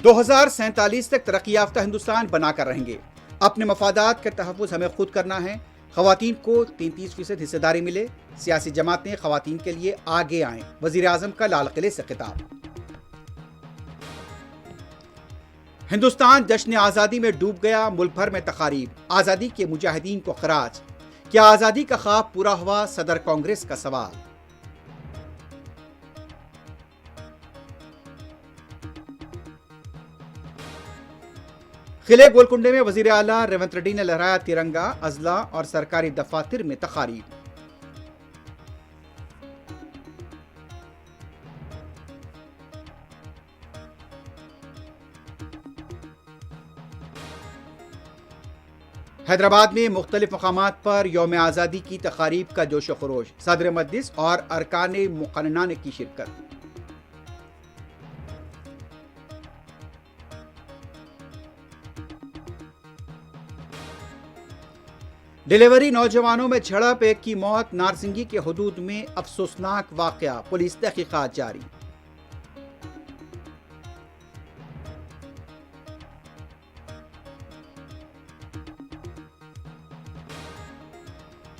2047 تک ترقی یافتہ ہندوستان بنا کر رہیں گے۔ اپنے مفادات کا تحفظ ہمیں خود کرنا ہے۔ خواتین کو 33% حصہ داری ملے، سیاسی جماعتیں خواتین کے لیے آگے آئیں۔ وزیر اعظم کا لال قلعے سے خطاب۔ ہندوستان جشن آزادی میں ڈوب گیا، ملک بھر میں تقاریب، آزادی کے مجاہدین کو خراج۔ کیا آزادی کا خواب پورا ہوا؟ صدر کانگریس کا سوال۔ قلعے گولکنڈے میں وزیر اعلیٰ ریونت ریڈی نے لہرایا ترنگا، اضلاع اور سرکاری دفاتر میں تقاریب۔ حیدرآباد میں مختلف مقامات پر یوم آزادی کی تقاریب کا جوش و خروش، صدر مجلس اور ارکان مقننہ نے کی شرکت۔ ڈیلیوری نوجوانوں میں جھڑپ، ایک کی موت، نارسنگی کے حدود میں افسوسناک واقعہ، پولیس تحقیقات جاری۔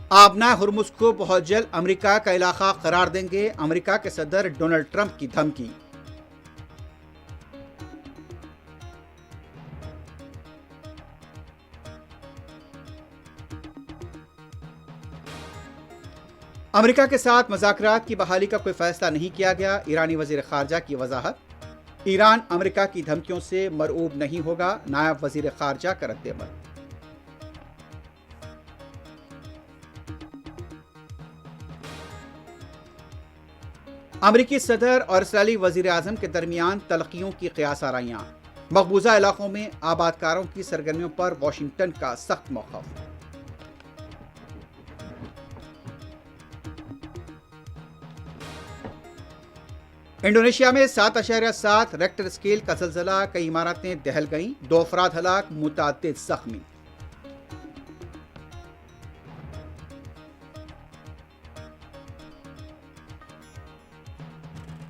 آبنائے ہرمز کو بہت جلد امریکہ کا علاقہ قرار دیں گے، امریکہ کے صدر ڈونلڈ ٹرمپ کی دھمکی۔ امریکہ کے ساتھ مذاکرات کی بحالی کا کوئی فیصلہ نہیں کیا گیا، ایرانی وزیر خارجہ کی وضاحت۔ ایران امریکہ کی دھمکیوں سے مرعوب نہیں ہوگا، نائب وزیر خارجہ کا رد عمل۔ امریکی صدر اور اسرائیلی وزیر اعظم کے درمیان تلخیوں کی قیاس آرائیاں، مقبوضہ علاقوں میں آباد کاروں کی سرگرمیوں پر واشنگٹن کا سخت موقف۔ انڈونیشیا میں 7.7 ریکٹر اسکیل کا زلزلہ، کئی عمارتیں دہل گئیں، 2 افراد ہلاک، متعدد زخمی۔